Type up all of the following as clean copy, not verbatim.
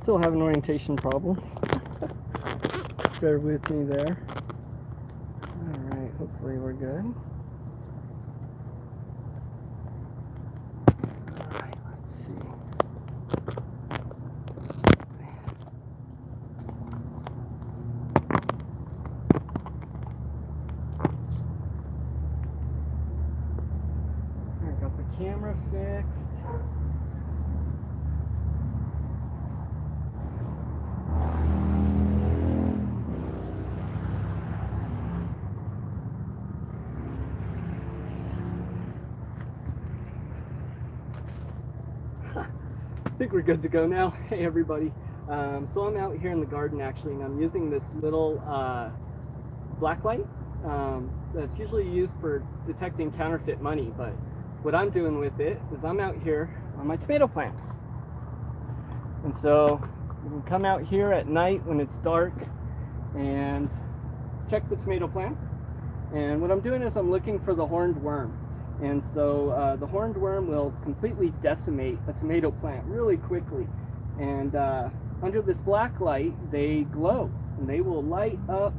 Still having orientation problems. Bear with me there. Alright, hopefully we're good. Alright, let's see. Alright, got the camera fixed. I think we're good to go now. Hey everybody. So I'm out here in the garden actually, and I'm using this little black light that's usually used for detecting counterfeit money, but what I'm doing with it is I'm out here on my tomato plants. And so you can come out here at night when it's dark and check the tomato plants. And what I'm doing is I'm looking for the horned worm. And so the horned worm will completely decimate a tomato plant really quickly. And under this black light, they glow and they will light up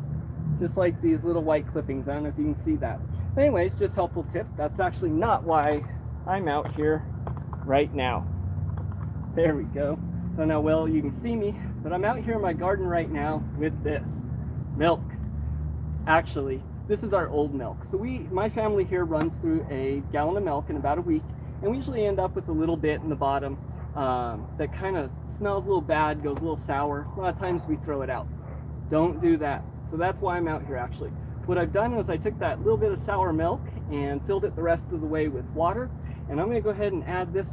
just like these little white clippings. I don't know if you can see that. But anyways, just helpful tip. That's actually not why I'm out here right now. There we go. I don't know how well you can see me, but I'm out here in my garden right now with this milk. Actually, this is our old milk. So my family here runs through a gallon of milk in about a week, and we usually end up with a little bit in the bottom that kind of smells a little bad, goes a little sour. A lot of times we throw it out. Don't do that. So that's why I'm out here actually. What I've done was I took that little bit of sour milk and filled it the rest of the way with water, and I'm going to go ahead and add this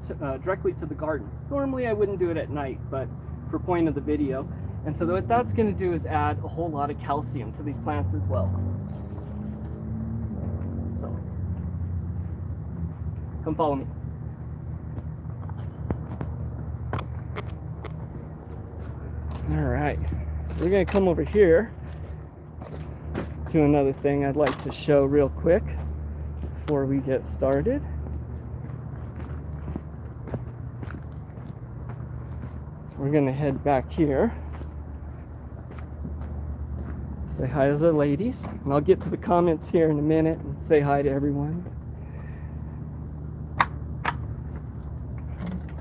directly to the garden. Normally I wouldn't do it at night, but for point of the video. And so what that's going to do is add a whole lot of calcium to these plants as well. Come follow me. All right, so we're gonna come over here to another thing I'd like to show real quick before we get started. So we're gonna head back here, say hi to the ladies, and I'll get to the comments here in a minute and say hi to everyone.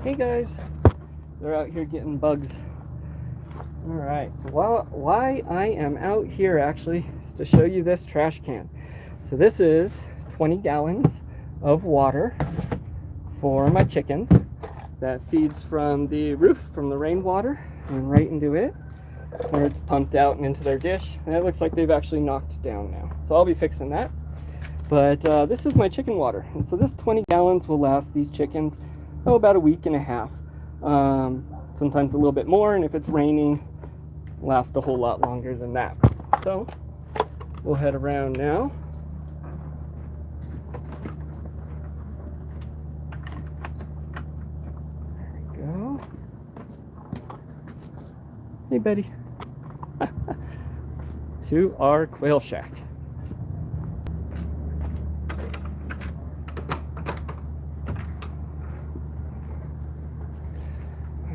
Hey guys, they're out here getting bugs. Alright, so why I am out here actually is to show you this trash can. So this is 20 gallons of water for my chickens that feeds from the roof, from the rainwater, and right into it, where it's pumped out and into their dish. And it looks like they've actually knocked down now. So I'll be fixing that. But this is my chicken water. And so this 20 gallons will last these chickens about a week and a half, sometimes a little bit more, and if it's raining, last a whole lot longer than that. So we'll head around now. There we go. Hey Betty. To our quail shack.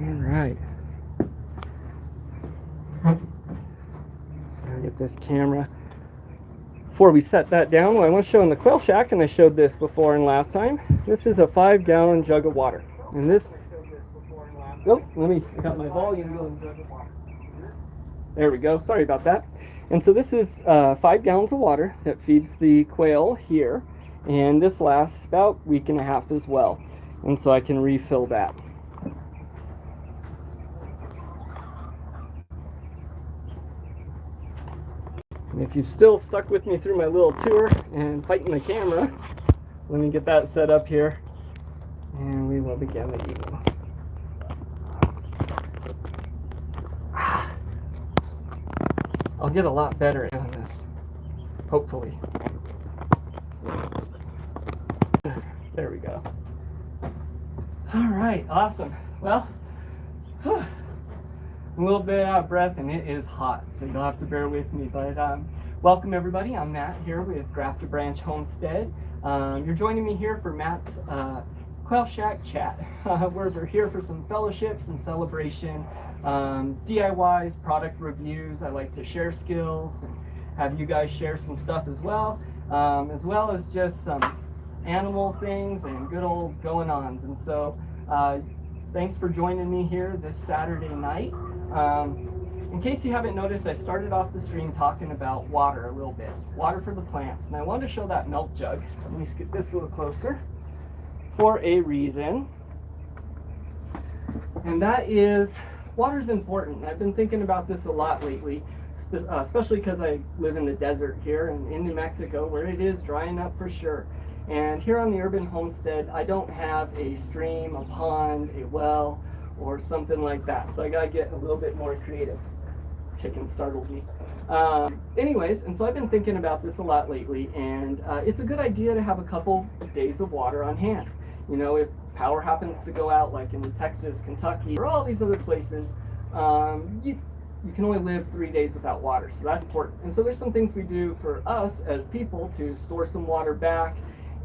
Alright, so I'll get this camera. Before we set that down, what I want to show in the quail shack, and I showed this before and last time, this is a 5-gallon jug of water. And this, oh, I got my volume going. There we go, sorry about that. And so this is 5 gallons of water that feeds the quail here, and this lasts about a week and a half as well. And so I can refill that. If you've still stuck with me through my little tour and fighting the camera, let me get that set up here and we will begin the eating. I'll get a lot better at doing this, hopefully. There we go. All right, awesome. Well, a little bit out of breath and it is hot, so you'll have to bear with me. But welcome everybody. I'm Matt here with Grafter Branch Homestead. You're joining me here for Matt's Quail Shack chat. We're here for some fellowships and celebration, DIYs, product reviews. I like to share skills and have you guys share some stuff as well as just some animal things and good old going-ons. And so thanks for joining me here this Saturday night. In case you haven't noticed, I started off the stream talking about water a little bit, water for the plants. And I wanted to show that milk jug. Let me scoot this a little closer for a reason. And that is, water is important. I've been thinking about this a lot lately, especially because I live in the desert here in New Mexico, where it is drying up for sure. And here on the urban homestead, I don't have a stream, a pond, a well, or something like that. So I gotta get a little bit more creative. Chicken startled me. Anyways, and so I've been thinking about this a lot lately, and it's a good idea to have a couple of days of water on hand. You know, if power happens to go out, like in Texas, Kentucky, or all these other places, you can only live 3 days without water, so that's important. And so there's some things we do for us as people to store some water back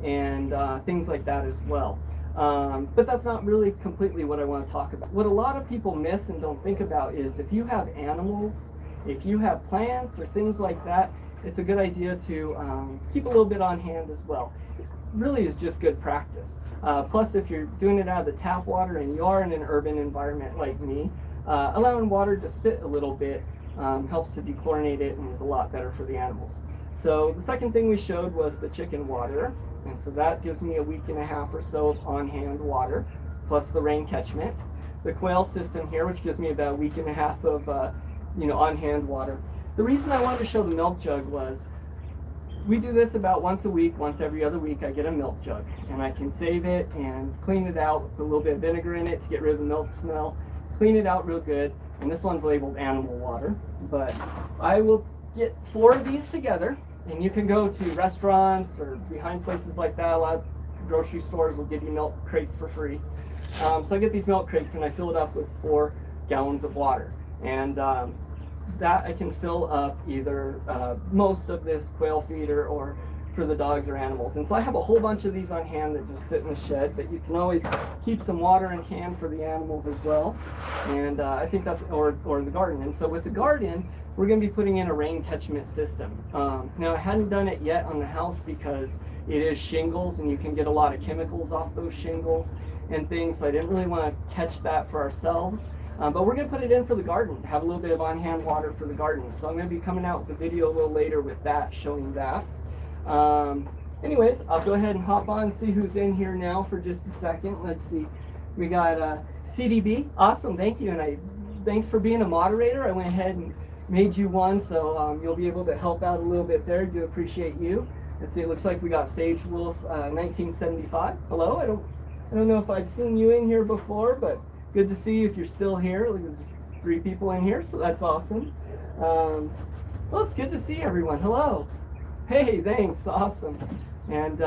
and things like that as well. But that's not really completely what I want to talk about. What a lot of people miss and don't think about is if you have animals, if you have plants or things like that, it's a good idea to keep a little bit on hand as well. It really is just good practice. Plus, if you're doing it out of the tap water and you are in an urban environment like me, allowing water to sit a little bit helps to dechlorinate it and is a lot better for the animals. So the second thing we showed was the chicken water. And so that gives me a week and a half or so of on-hand water, plus the rain catchment. The quail system here, which gives me about a week and a half of on-hand water. The reason I wanted to show the milk jug was we do this about once a week, once every other week. I get a milk jug, and I can save it and clean it out, put a little bit of vinegar in it to get rid of the milk smell, clean it out real good. And this one's labeled animal water, but I will get 4 of these together. And you can go to restaurants or behind places like that. A lot of grocery stores will give you milk crates for free. So I get these milk crates and I fill it up with 4 gallons of water. And that I can fill up either most of this quail feeder or for the dogs or animals. And so I have a whole bunch of these on hand that just sit in the shed, but you can always keep some water in hand for the animals as well. And I think that's, or the garden. And so with the garden, we're going to be putting in a rain catchment system. Now I hadn't done it yet on the house because it is shingles and you can get a lot of chemicals off those shingles and things, so I didn't really want to catch that for ourselves. But we're going to put it in for the garden, have a little bit of on-hand water for the garden. So I'm going to be coming out with a video a little later with that, showing that. Anyways, I'll go ahead and hop on and see who's in here now for just a second. Let's see. We got CDB. Awesome, thank you. And thanks for being a moderator. I went ahead and made you one, so you'll be able to help out a little bit there. Do appreciate you. Let's see, it looks like we got Sage Wolf 1975. Hello, I don't know if I've seen you in here before, but good to see you if you're still here. Look, there's 3 people in here, so that's awesome. Well, it's good to see everyone. Hello. Hey, thanks, awesome. And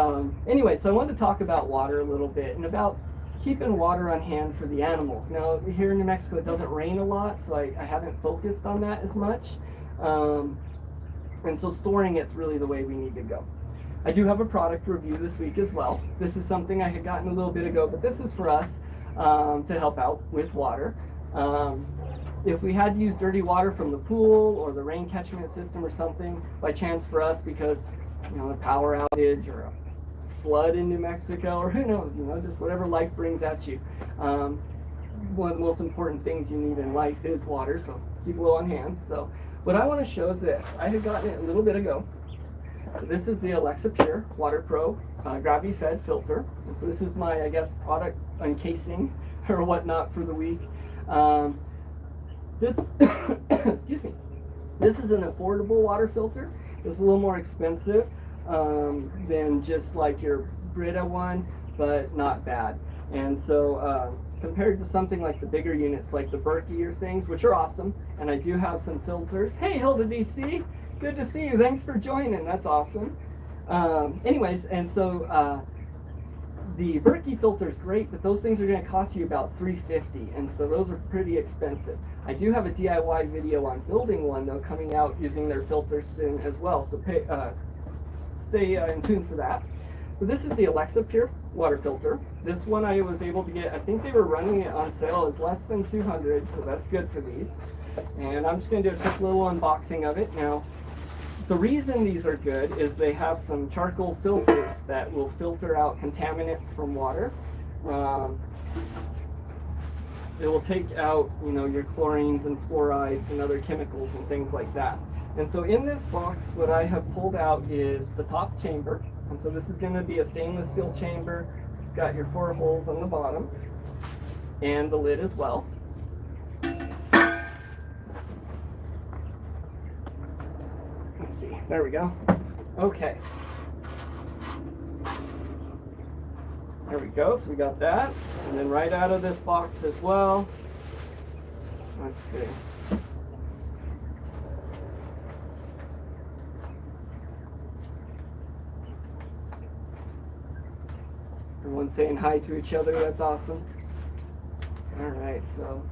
anyway, so I wanted to talk about water a little bit and about keeping water on hand for the animals. Now, here in New Mexico, it doesn't rain a lot, so I haven't focused on that as much. And so storing it's really the way we need to go. I do have a product review this week as well. This is something I had gotten a little bit ago, but this is for us to help out with water. If we had to use dirty water from the pool or the rain catchment system or something, by chance for us, because a power outage or a flood in New Mexico, or who knows, just whatever life brings at you. One of the most important things you need in life is water, so keep a little on hand. So what I want to show is this. I had gotten it a little bit ago. So this is the Alexa Pure Water Pro gravity-fed filter. And so this is my, I guess, product encasing or whatnot for the week. This, excuse me, this is an affordable water filter. It's a little more expensive than just like your Brita one, but not bad. And so compared to something like the bigger units, like the Berkey or things, which are awesome, and I do have some filters. Hey, Hilda DC, good to see you. Thanks for joining. That's awesome. Anyways, and so the Berkey filter is great, but those things are going to cost you about $350, and so those are pretty expensive. I do have a DIY video on building one, though, coming out using their filters soon as well, so stay in tune for that. But this is the Alexa Pure water filter. This one I was able to get, I think they were running it on sale as less than 200, so that's good for these. And I'm just going to do a quick little unboxing of it. Now, the reason these are good is they have some charcoal filters that will filter out contaminants from water. It will take out, you know, your chlorines and fluorides and other chemicals and things like that. And so in this box, what I have pulled out is the top chamber. And so this is going to be a stainless steel chamber. You've got your 4 holes on the bottom and the lid as well. Let's see, there we go. Okay. There we go, so we got that. And then right out of this box as well, let's see. Everyone's saying hi to each other, that's awesome. All right, so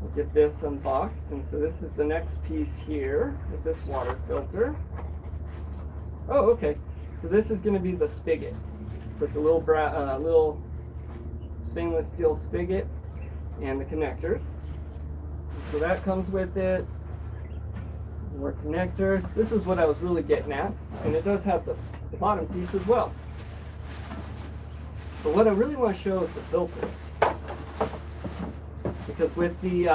we'll get this unboxed. And so this is the next piece here with this water filter. Oh, okay, so this is gonna be the spigot. So it's a little stainless steel spigot and the connectors. So that comes with it. More connectors. This is what I was really getting at, and it does have the bottom piece as well. But what I really want to show is the filters, because with the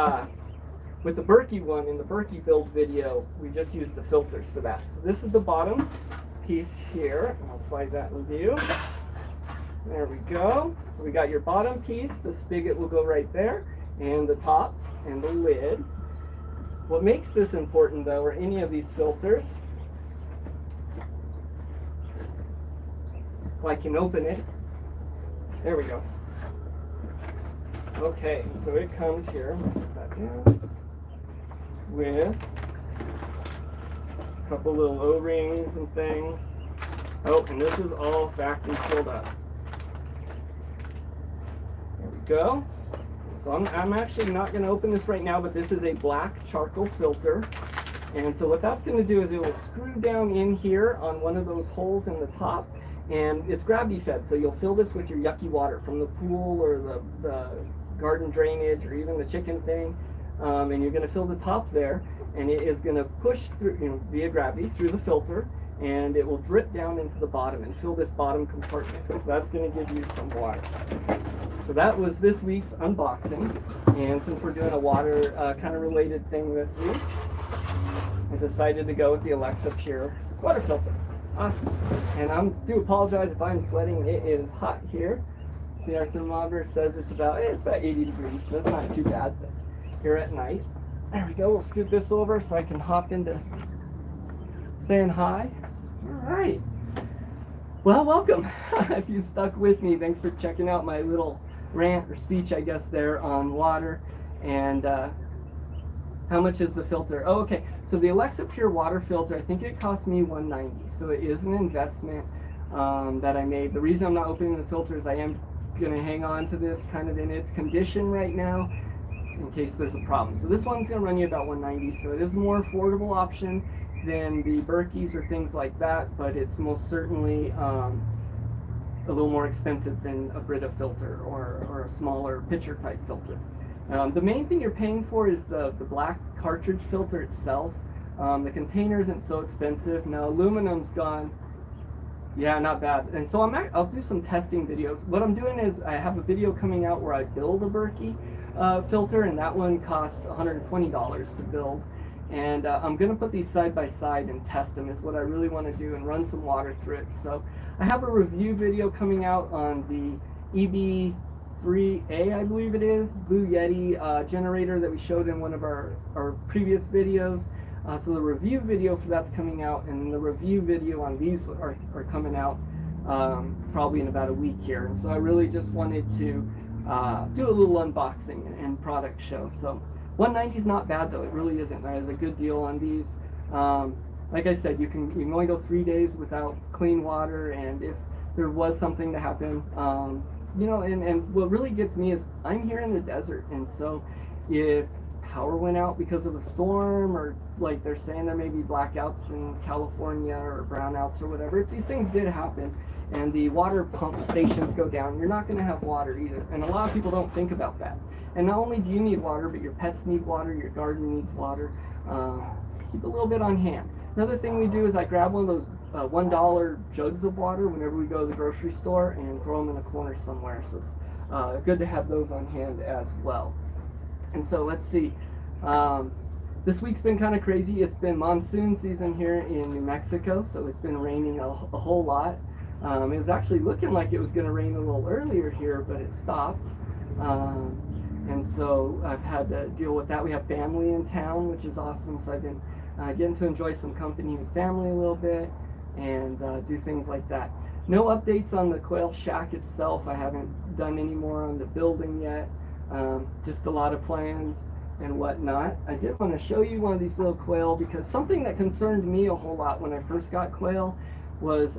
Berkey one in the Berkey build video, we just used the filters for that. So this is the bottom piece here. I'll slide that in view. There we go. So we got your bottom piece, the spigot will go right there, and the top and the lid. What makes this important though, or any of these filters, well, I can open it. There we go. Okay, so it comes here, let's set that down, with a couple little O-rings and things. Oh, and this is all factory sealed up. There we go. So I'm actually not going to open this right now, but this is a black charcoal filter. And so what that's going to do is it will screw down in here on one of those holes in the top, and it's gravity fed. So you'll fill this with your yucky water from the pool or the garden drainage or even the chicken thing. And you're going to fill the top there, and it is going to push through, you know, via gravity through the filter, and it will drip down into the bottom and fill this bottom compartment. So that's going to give you some water. So that was this week's unboxing, and since we're doing a water kind of related thing this week, I decided to go with the Alexa Pure water filter. Awesome. And I do apologize if I'm sweating. It is hot here. See, our thermometer says it's about 80 degrees, so that's not too bad. But here at night, there we go. We'll scoot this over so I can hop into saying hi. All right. Well, welcome. If you stuck with me, thanks for checking out my little rant or speech, I guess, there on water. And how much is the filter? Oh, okay. So the Alexa Pure water filter, I think it cost me $190. So it is an investment that I made. The reason I'm not opening the filter is I am going to hang on to this kind of in its condition right now in case there's a problem. So this one's going to run you about $190. So it is a more affordable option than the Berkeys or things like that, but it's most certainly a little more expensive than a Brita filter or a smaller pitcher type filter. The main thing you're paying for is the black cartridge filter itself. The container isn't so expensive. Now aluminum's gone, yeah, not bad. And so I'll do some testing videos. What I'm doing is I have a video coming out where I build a Berkey filter, and that one costs $120 to build. And I'm going to put these side by side and test them is what I really want to do, and run some water through it. So I have a review video coming out on the EB3A, I believe it is, Blue Yeti generator that we showed in one of our previous videos. So the review video for that's coming out, and the review video on these are coming out probably in about a week here. And so I really just wanted to do a little unboxing and product show. So $190 is not bad though, it really isn't. There's a good deal on these. Like I said, you can only go 3 days without clean water, and if there was something to happen, you know, and what really gets me is I'm here in the desert, and so if power went out because of a storm, or like they're saying there may be blackouts in California or brownouts or whatever, if these things did happen, and the water pump stations go down, you're not going to have water either. And a lot of people don't think about that. And not only do you need water, but your pets need water, your garden needs water. Keep a little bit on hand. Another thing we do is I grab one of those $1 jugs of water whenever we go to the grocery store and throw them in a corner somewhere. So it's good to have those on hand as well. And so let's see. This week's been kind of crazy. It's been monsoon season here in New Mexico, so it's been raining a whole lot. It was actually looking like it was going to rain a little earlier here, but it stopped. And so I've had to deal with that. We have family in town, which is awesome. So I've been getting to enjoy some company with family a little bit and do things like that. No updates on the Quail Shack itself. I haven't done any more on the building yet. Just a lot of plans and whatnot. I did want to show you one of these little quail because something that concerned me a whole lot when I first got quail was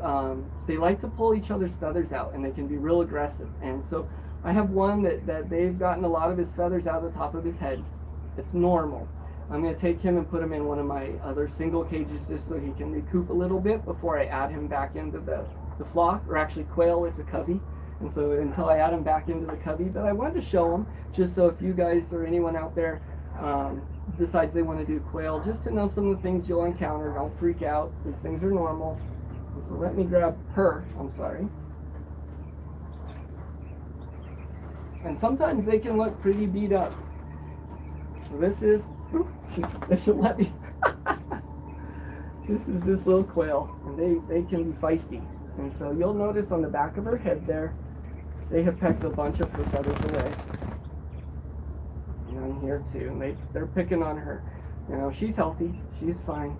they like to pull each other's feathers out and they can be real aggressive. And so I have one that they've gotten a lot of his feathers out of the top of his head. It's normal. I'm going to take him and put him in one of my other single cages just so he can recoup a little bit before I add him back into the flock, or actually quail, it's a covey. And so until I add him back into the covey, but I wanted to show him just so if you guys or anyone out there decides they want to do quail, just to know some of the things you'll encounter. Don't freak out. These things are normal. So let me grab her. I'm sorry. And sometimes they can look pretty beat up. So this is, this should let me. This is this little quail, and they can be feisty. And so you'll notice on the back of her head there, they have pecked a bunch of her feathers away. And on here too, and they're picking on her. You know, she's healthy, she's fine,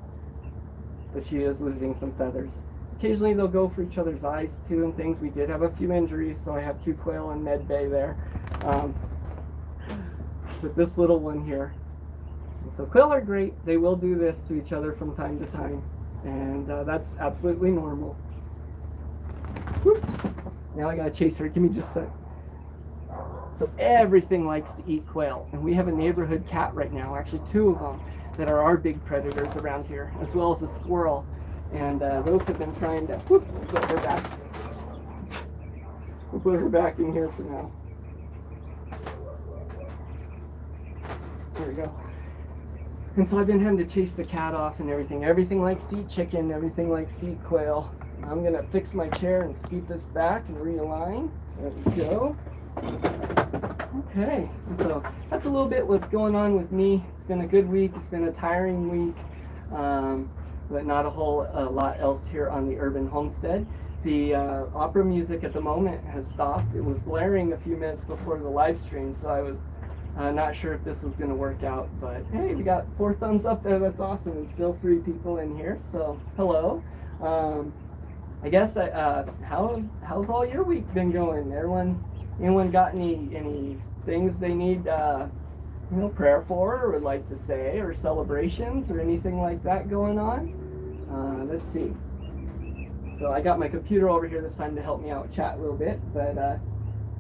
but she is losing some feathers. Occasionally they'll go for each other's eyes too and things. We did have a few injuries, so I have 2 quail in med bay there. With this little one here. And so quail are great. They will do this to each other from time to time, and that's absolutely normal. Whoop. Now I gotta chase her. Give me just a sec. So everything likes to eat quail, and we have a neighborhood cat right now, actually 2 of them, that are our big predators around here, as well as a squirrel. And those have been trying to put her back. We'll put her back in here for now. There we go. And so I've been having to chase the cat off and everything. Everything likes to eat chicken, everything likes to eat quail. I'm going to fix my chair and scoot this back and realign. There we go. Okay, so that's a little bit what's going on with me. It's been a good week. It's been a tiring week, but not a whole lot else here on the Urban Homestead. The opera music at the moment has stopped. It was blaring a few minutes before the live stream, so I was not sure if this was going to work out. But hey, we got 4 thumbs up there. That's awesome. And still 3 people in here, so hello. I guess how's all your week been going? Anyone got any things they need prayer for, or would like to say, or celebrations, or anything like that going on? Let's see. So I got my computer over here this time to help me out chat a little bit, but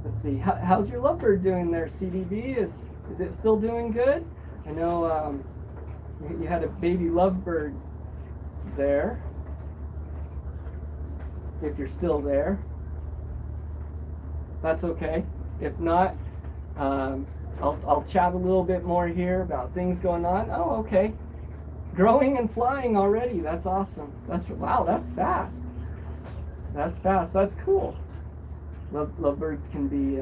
let's see. How's your lovebird doing there, CDB? Is it still doing good? I know you had a baby lovebird there. If you're still there, that's okay. If not, I'll chat a little bit more here about things going on. Oh, okay. Growing and flying already. That's awesome. Wow, that's fast. That's fast. That's cool. Lovebirds can be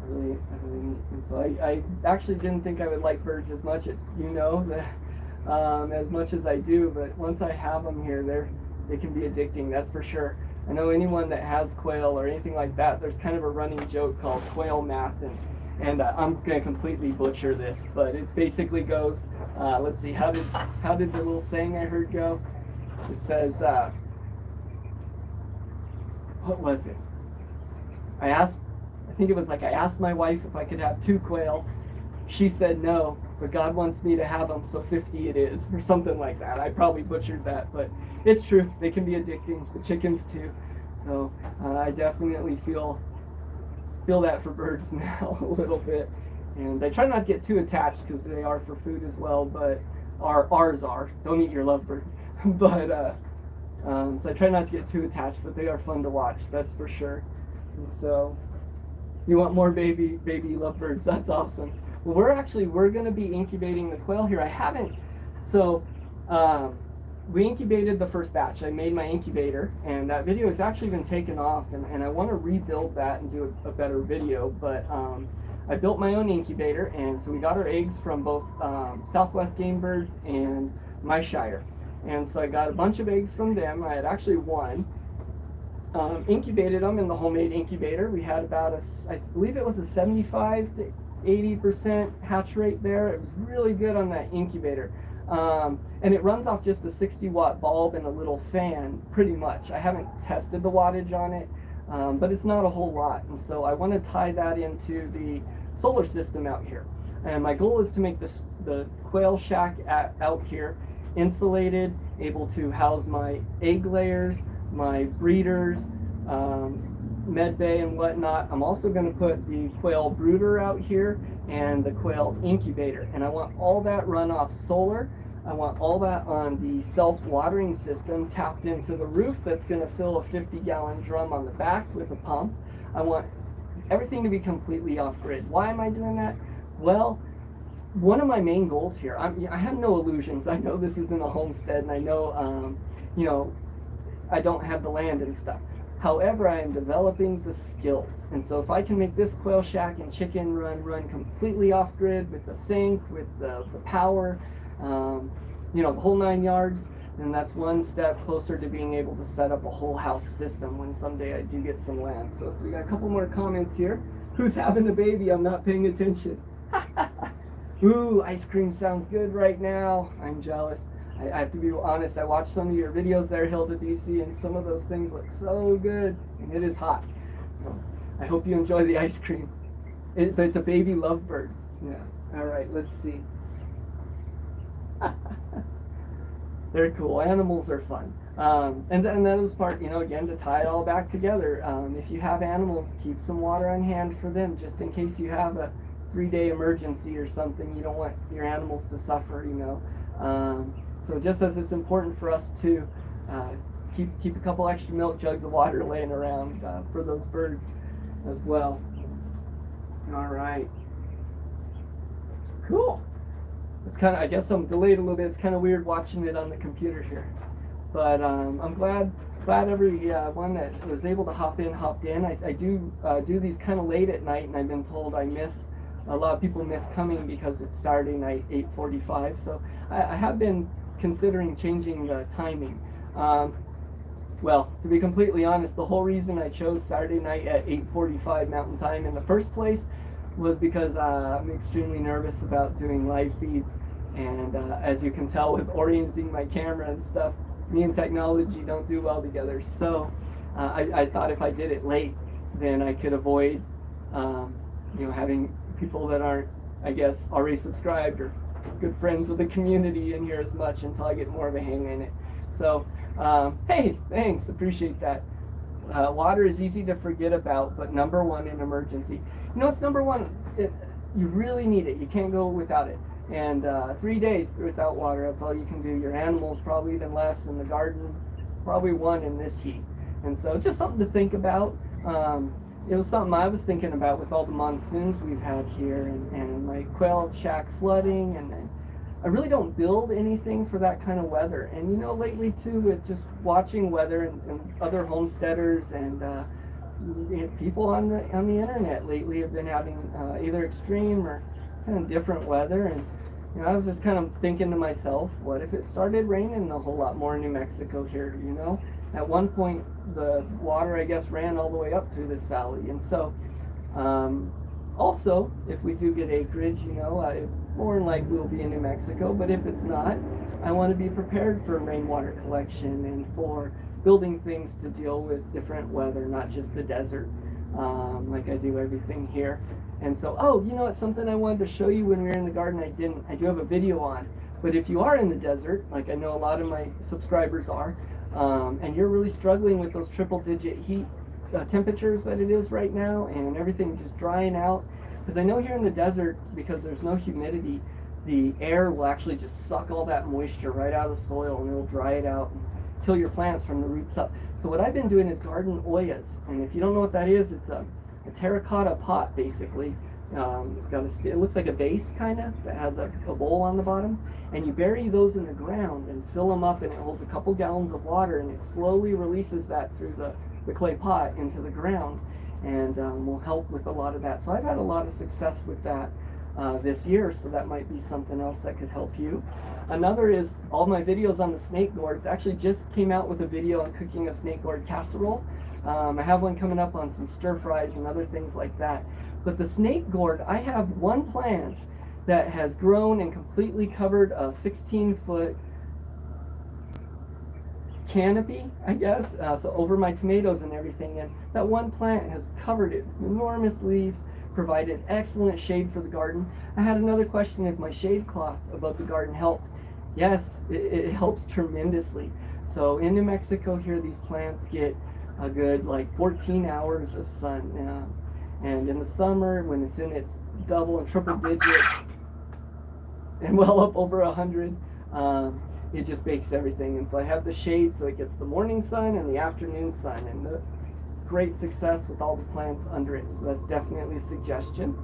really neat. And so I actually didn't think I would like birds as much as as much as I do. But once I have them here, they can be addicting. That's for sure. I know anyone that has quail or anything like that, there's kind of a running joke called quail math, and I'm going to completely butcher this, but it basically goes, let's see, how did the little saying I heard go? It says, what was it? I asked my wife if I could have 2 quail. She said no, but God wants me to have them, so 50 it is, or something like that. I probably butchered that, but it's true. They can be addicting. The chickens too. So I definitely feel that for birds now a little bit. And I try not to get too attached because they are for food as well, but ours are. Don't eat your lovebird. But So I try not to get too attached, but they are fun to watch, that's for sure. And so you want more baby lovebirds? That's awesome. Well, we're going to be incubating the quail here. I haven't, so we incubated the first batch. I made my incubator, and that video has actually been taken off, and I want to rebuild that and do a better video, but I built my own incubator, and so we got our eggs from both Southwest Game Birds and my Shire. And so I got a bunch of eggs from them. I had actually one. Incubated them in the homemade incubator. We had about I believe it was a 75 to 80% hatch rate there. It was really good on that incubator. And it runs off just a 60-watt bulb and a little fan, pretty much. I haven't tested the wattage on it, but it's not a whole lot. And so I want to tie that into the solar system out here. And my goal is to make the Quail Shack out here insulated, able to house my egg layers, my breeders, med bay and whatnot. I'm also going to put the quail brooder out here and the quail incubator, and I want all that run off solar. I want all that on the self-watering system tapped into the roof that's going to fill a 50-gallon drum on the back with a pump. I want everything to be completely off-grid. Why am I doing that? Well, one of my main goals here, I have no illusions. I know this isn't a homestead, and I know, you know, I don't have the land and stuff. However, I am developing the skills, and so if I can make this quail shack and chicken run completely off-grid with the sink, with the power, you know, the whole 9 yards, then that's one step closer to being able to set up a whole house system when someday I do get some land. So we got a couple more comments here. Who's having a baby? I'm not paying attention. Ooh, ice cream sounds good right now. I'm jealous. I have to be honest, I watched some of your videos there, Hilda DC, and some of those things look so good, and it is hot. So I hope you enjoy the ice cream. It's a baby lovebird. Yeah. All right, let's see. They're cool. Animals are fun. And that was part, you know, again, to tie it all back together. If you have animals, keep some water on hand for them, just in case you have a 3-day emergency or something. You don't want your animals to suffer, you know. So just as it's important for us to keep a couple extra milk jugs of water laying around for those birds as well. All right. Cool. It's kind of, I guess I'm delayed a little bit. It's kind of weird watching it on the computer here. But I'm glad everyone that was able to hopped in. I do these kind of late at night, and I've been told a lot of people miss coming because it's Saturday night, 8:45. So I have been considering changing the timing. Well, to be completely honest, the whole reason I chose Saturday night at 8:45 Mountain Time in the first place was because I'm extremely nervous about doing live feeds, and as you can tell with orienting my camera and stuff, me and technology don't do well together. So I thought if I did it late, then I could avoid you know, having people that aren't, I guess, already subscribed or good friends with the community in here as much until I get more of a hang in it. So hey, thanks, appreciate that. Water is easy to forget about, but number one in emergency. You know, it's number one. You really need it. You can't go without it. And 3 days without water, that's all you can do. Your animals probably even less. In the garden, probably 1 in this heat. And so just something to think about. It was something I was thinking about with all the monsoons we've had here, and my Quail Shack flooding, and I really don't build anything for that kind of weather. And you know, lately too, with just watching weather and other homesteaders and you know, people on the internet lately have been having either extreme or kind of different weather. And you know, I was just kind of thinking to myself, what if it started raining a whole lot more in New Mexico here? You know, at one point the water, I guess, ran all the way up through this valley. And so also, if we do get acreage, you know, more than likely we'll be in New Mexico, but if it's not, I want to be prepared for rainwater collection and for building things to deal with different weather, not just the desert, like I do everything here. And so, oh, you know, it's something I wanted to show you when we were in the garden. I do have a video on, but if you are in the desert, like I know a lot of my subscribers are, and you're really struggling with those triple-digit heat temperatures that it is right now, and everything just drying out, because I know here in the desert, because there's no humidity, the air will actually just suck all that moisture right out of the soil, and it'll dry it out and kill your plants from the roots up. So what I've been doing is garden oyas, and if you don't know what that is, it's a terracotta pot basically. It's got it looks like a vase kind of that has a bowl on the bottom, and you bury those in the ground and fill them up, and it holds a couple gallons of water, and it slowly releases that through the clay pot into the ground, and will help with a lot of that. So I've had a lot of success with that this year, so that might be something else that could help you. Another is all my videos on the snake gourds. Actually just came out with a video on cooking a snake gourd casserole. I have one coming up on some stir fries and other things like that. But the snake gourd, I have one plant that has grown and completely covered a 16-foot canopy, I guess, so over my tomatoes and everything, and that one plant has covered it with enormous leaves, provided excellent shade for the garden. I had another question if my shade cloth above the garden helped. Yes, it helps tremendously. So in New Mexico here, these plants get a good like 14 hours of sun, and in the summer when it's in its double and triple digits and well up over 100, it just bakes everything. And so I have the shade so it gets the morning sun and the afternoon sun, and the great success with all the plants under it. So that's definitely a suggestion.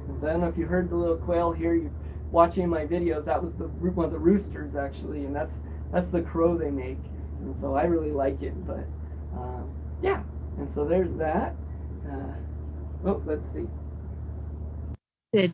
And so I don't know if you heard the little quail here, you watching my videos, that was one of the roosters actually, and that's the crow they make. And so I really like it, but yeah, and so there's that. Oh, let's see. Good.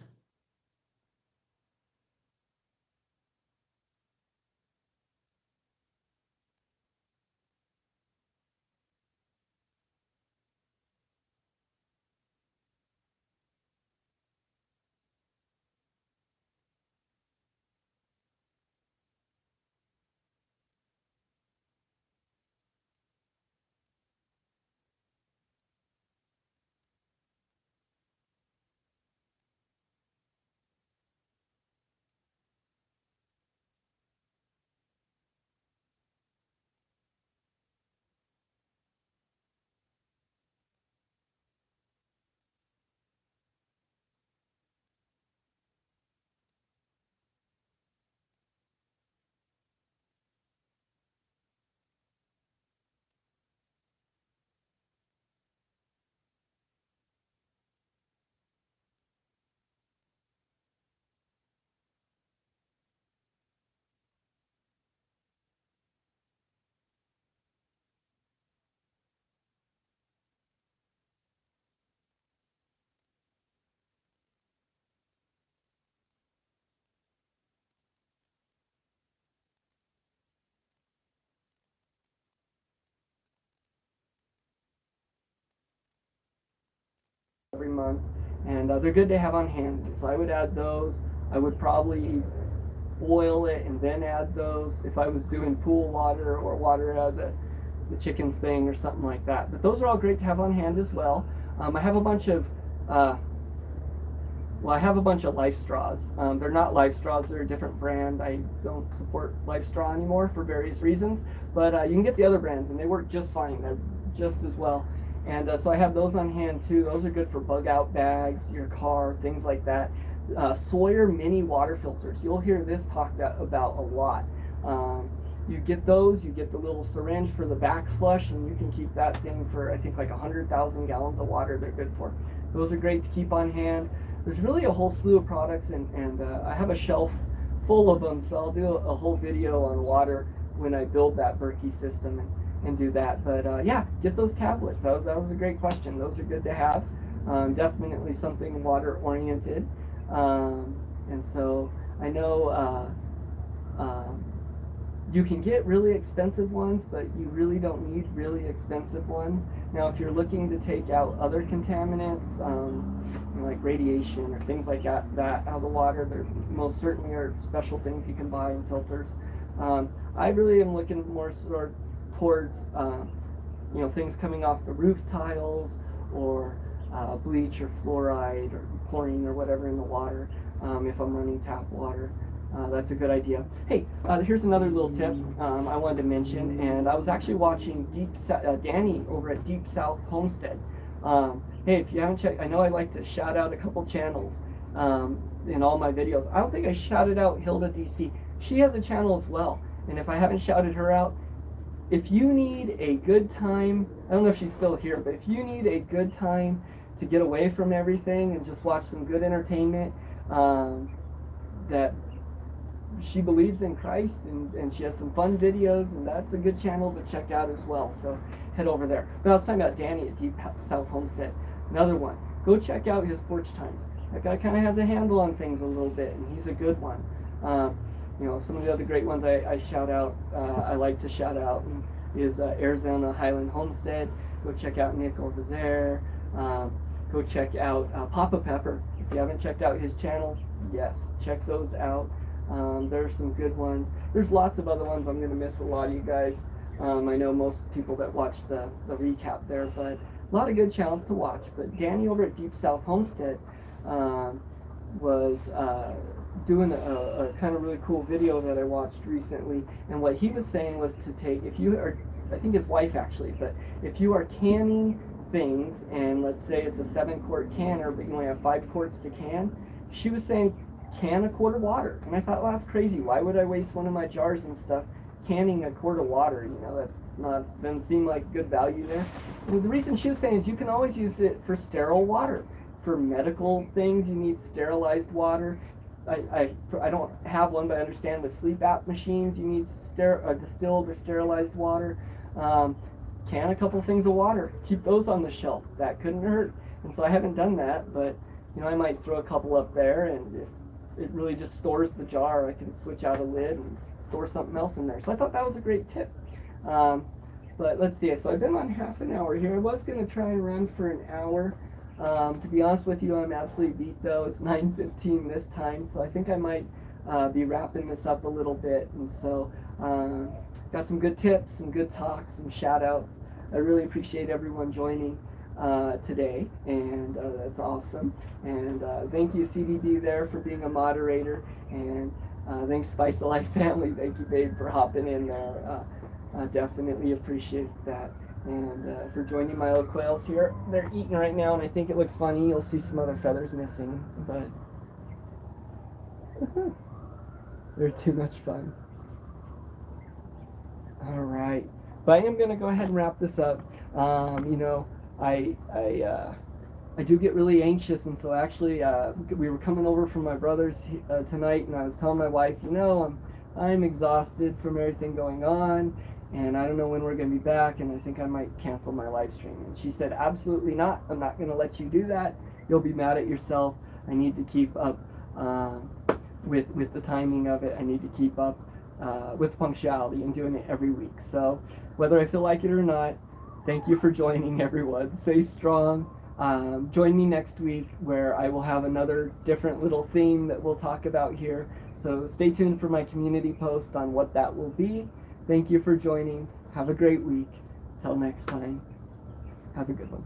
Every month, and they're good to have on hand. So I would add those. I would probably boil it and then add those if I was doing pool water or water out of the chickens thing or something like that. But those are all great to have on hand as well. I have a bunch of I have a bunch of Life Straws. They're not Life Straws, they're a different brand. I don't support Life Straw anymore for various reasons, but you can get the other brands and they work just fine. They're just as well. And so I have those on hand too. Those are good for bug out bags, your car, things like that. Sawyer mini water filters. You'll hear this talked about a lot. You get those, you get the little syringe for the back flush, and you can keep that thing for I think like 100,000 gallons of water they're good for. Those are great to keep on hand. There's really a whole slew of products, and I have a shelf full of them, so I'll do a whole video on water when I build that Berkey system and do that. But yeah, get those tablets. That was a great question. Those are good to have. Definitely something water oriented. And so I know you can get really expensive ones, but you really don't need really expensive ones. Now, if you're looking to take out other contaminants, like radiation or things like that out of the water, there most certainly are special things you can buy in filters. I really am looking more towards things coming off the roof tiles, or bleach or fluoride or chlorine or whatever in the water. If I'm running tap water, that's a good idea. Hey, here's another little tip I wanted to mention, and I was actually watching Danny over at Deep South Homestead. Hey, if you haven't checked, I know I like to shout out a couple channels in all my videos. I don't think I shouted out Hilda DC. She has a channel as well, and if I haven't shouted her out, if you need a good time, I don't know if she's still here, but if you need a good time to get away from everything and just watch some good entertainment, that she believes in Christ, and she has some fun videos, and that's a good channel to check out as well. So head over there. But I was talking about Danny at Deep South Homestead. Another one. Go check out his Porch Times. That guy kind of has a handle on things a little bit, and he's a good one. You know, some of the other great ones I shout out, I like to shout out, is Arizona Highland Homestead. Go check out Nick over there. Go check out Papa Pepper. If you haven't checked out his channels, yes, check those out. There's some good ones. There's lots of other ones. I'm going to miss a lot of you guys. I know most people that watch the recap there, but a lot of good channels to watch. But Danny over at Deep South Homestead was doing a kind of really cool video that I watched recently, and what he was saying was to take, if you are, I think his wife actually, but if you are canning things, and let's say it's a 7-quart canner, but you only have 5 quarts to can, she was saying can a quart of water. And I thought, well, that's crazy. Why would I waste one of my jars and stuff canning a quart of water? You know, that's not, doesn't seem like good value there. And the reason she was saying is you can always use it for sterile water. For medical things, you need sterilized water. I don't have one, but I understand with sleep app machines, you need distilled or sterilized water. Can a couple things of water. Keep those on the shelf. That couldn't hurt. And so I haven't done that, but you know, I might throw a couple up there, and if it really just stores the jar, I can switch out a lid and store something else in there. So I thought that was a great tip. But let's see. So I've been on half an hour here. I was going to try and run for an hour. To be honest with you, I'm absolutely beat though. It's 9:15 this time, so I think I might be wrapping this up a little bit. And so got some good tips, some good talks, some shout outs. I really appreciate everyone joining today, and that's awesome. And thank you, CDB, there for being a moderator, and thanks, Spice of Life family. Thank you, babe, for hopping in there. Definitely appreciate that. And for joining my little quails here. They're eating right now, and I think it looks funny. You'll see some other feathers missing, but they're too much fun. All right, but I am going to go ahead and wrap this up. You know, I do get really anxious, and so actually we were coming over from my brother's tonight, and I was telling my wife, you know, I'm exhausted from everything going on, and I don't know when we're going to be back, and I think I might cancel my live stream. And she said, absolutely not. I'm not going to let you do that. You'll be mad at yourself. I need to keep up with the timing of it. I need to keep up with punctuality and doing it every week. So whether I feel like it or not, thank you for joining, everyone. Stay strong. Join me next week, where I will have another different little theme that we'll talk about here. So stay tuned for my community post on what that will be. Thank you for joining. Have a great week. Till next time. Have a good one.